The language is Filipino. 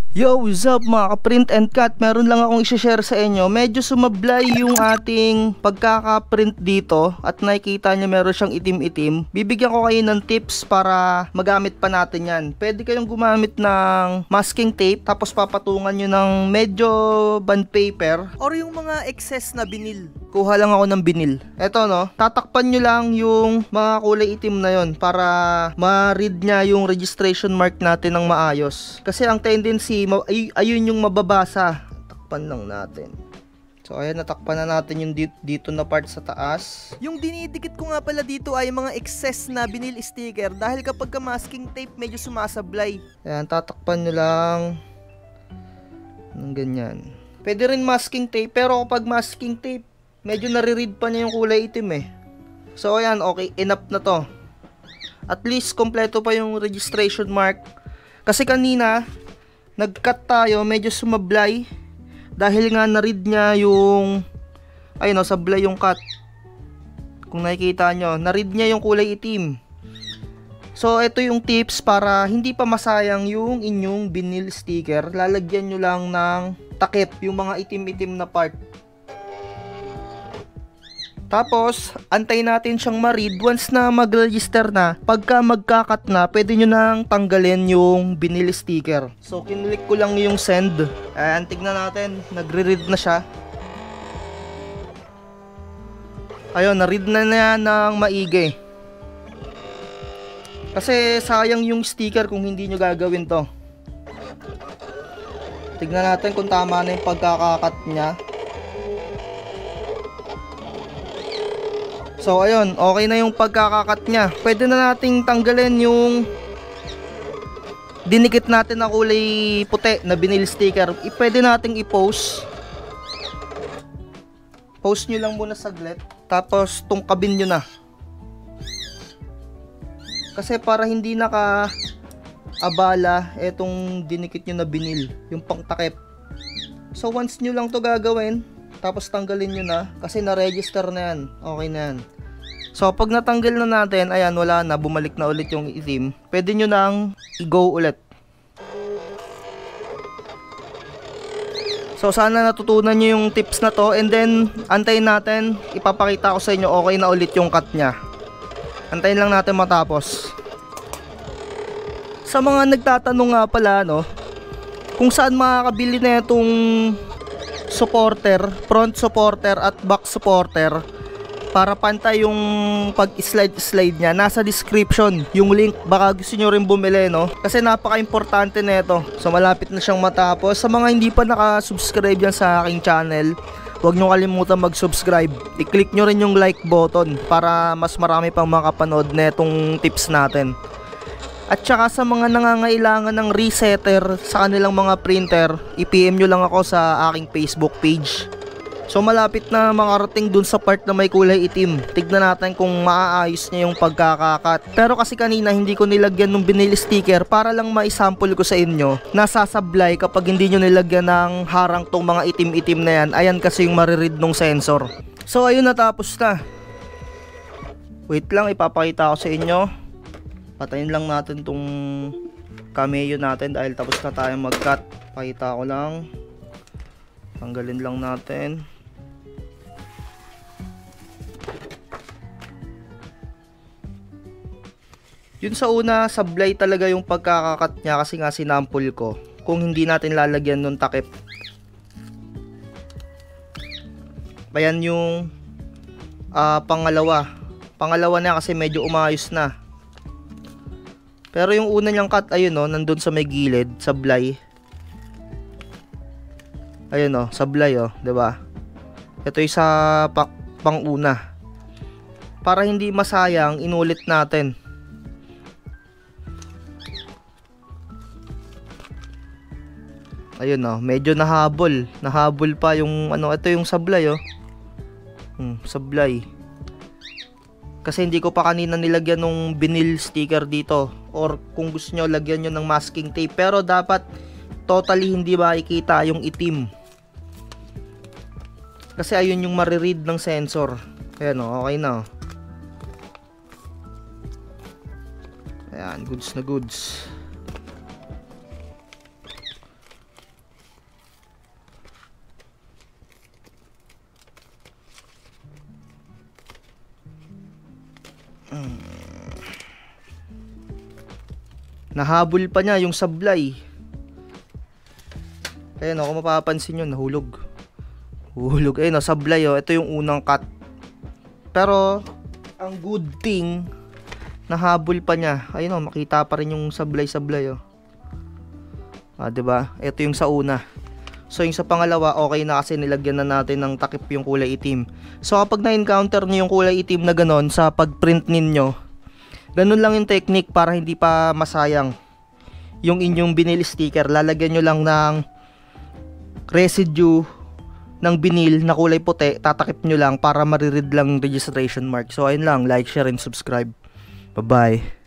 Yo, what's up mga ka-print and cut? Meron lang akong i-share sa inyo. Medyo sumablay yung ating pagkaka-print dito at nakikita nyo meron siyang itim-itim. Bibigyan ko kayo ng tips para magamit pa natin yan. Pwede kayong gumamit ng masking tape tapos papatungan nyo ng medyo bond paper or yung mga excess na binil. Kuha lang ako ng binil. Eto no, tatakpan nyo lang yung mga kulay itim na yon para ma-read nya yung registration mark natin ng maayos. Kasi ang tendency ayun yung mababasa. Takpan lang natin. So ayan, natakpan na natin yung dito na part sa taas. Yung dinidikit ko nga pala dito ay mga excess na vinyl sticker dahil kapag masking tape medyo sumasablay. Ayan, tatakpan nyo lang ng ganyan. Pwede rin masking tape, pero kapag masking tape medyo nare-read pa niya yung kulay itim eh. So ayan, okay, enough na to. At least kompleto pa yung registration mark. Kasi kanina nag-cut tayo, medyo sumablay dahil nga na-read niya yung ayun, sablay yung cut. Kung nakikita nyo, na-read niya yung kulay itim. So ito yung tips para hindi pa masayang yung inyong vinyl sticker. Lalagyan nyo lang ng takip yung mga itim-itim na part. Tapos, antayin natin siyang ma-read. Once na mag-register na, pagka magkakat na, pwede nyo nang tanggalin yung vinyl sticker. So, kinlik ko lang yung send. Ayan, tignan natin. Nagre-read na siya. Ayun, na-read na niya ng maigi. Kasi sayang yung sticker kung hindi nyo gagawin to. Tignan natin kung tama na yung pagkakakat niya. So ayun, okay na yung pagkakakat niya. Pwede na nating tanggalin yung dinikit natin na kulay puti na vinyl sticker. Pwede nating i-post. Post nyo lang muna saglit. Tapos tungkabin nyo na. Kasi para hindi naka-abala etong dinikit nyo na vinyl, yung pangtakip. So once nyo lang to gagawin, tapos tanggalin nyo na kasi na-register na yan. Okay na yan. So pag natanggal na natin, ayan, wala na, bumalik na ulit yung itim. Pwede nyo nang i-go ulit. So sana natutunan nyo yung tips na to. And then antayin natin, ipapakita ko sa inyo okay na ulit yung cut nya. Antayin lang natin matapos. Sa mga nagtatanong nga pala, no, kung saan makakabili na itong supporter, front supporter at back supporter para pantay yung pag-slide niya, nasa description yung link. Baka gusto nyo rin bumili, no, kasi napaka-importante na ito. So malapit na siyang matapos. Sa mga hindi pa nakasubscribe yan sa aking channel, huwag nyo kalimutan mag-subscribe. I-click nyo rin yung like button para mas marami pang makapanood na itong tips natin. At saka sa mga nangangailangan ng resetter sa kanilang mga printer, i-PM nyo lang ako sa aking Facebook page. So malapit na makarating dun sa part na may kulay itim. Tignan natin kung maaayos niya yung pagkakakat. Pero kasi kanina hindi ko nilagyan ng vinyl sticker para lang ma-sample ko sa inyo. Nasasablay kapag hindi nyo nilagyan ng harang tong mga itim-itim na yan. Ayan kasi yung mariread ng sensor. So ayun, natapos na. Wait lang, ipapakita ko sa inyo. Patayin lang natin tong cameo natin dahil tapos na tayo mag-cut. Pakita ko lang. Tanggalin lang natin. Yun sa una, sablay talaga yung pagkakakat niya kasi nga sinampol ko. Kung hindi natin lalagyan ng takip. Ayan yung pangalawa. Pangalawa na kasi medyo umayos na. Pero yung una niyang cut, ayun o, nandun sa may gilid, sablay. Ayun o, sablay o, diba? Ito yung sa pang-una. Para hindi masayang, inulit natin. Ayun o, medyo nahabol. Nahabol pa yung ano, ito yung sablay o. Sablay. Kasi hindi ko pa kanina nilagyan ng vinyl sticker dito. Or kung gusto nyo, lagyan nyo ng masking tape. Pero dapat totally hindi makikita yung itim. Kasi ayun yung mariread ng sensor. Ayan o, okay na o. Ayan, goods na goods. Nahabol pa niya yung sablay. Ayan o, kung mapapansin nyo, nahulog. Hulog. Ayun o, sablay o. Ito yung unang cut. Pero, ang good thing, nahabol pa niya. Ayun o, makita pa rin yung sablay-sablay o. Diba? Ito yung sa una. So, yung sa pangalawa, okay na kasi nilagyan na natin ng takip yung kulay itim. So, kapag na-encounter nyo yung kulay itim na ganon sa pag-print ninyo, ganun lang yung technique para hindi pa masayang yung inyong vinyl sticker. Lalagyan nyo lang ng residue ng vinyl na kulay puti, tatakip nyo lang para mariread lang registration mark. So ayun lang, like, share, and subscribe. Bye bye.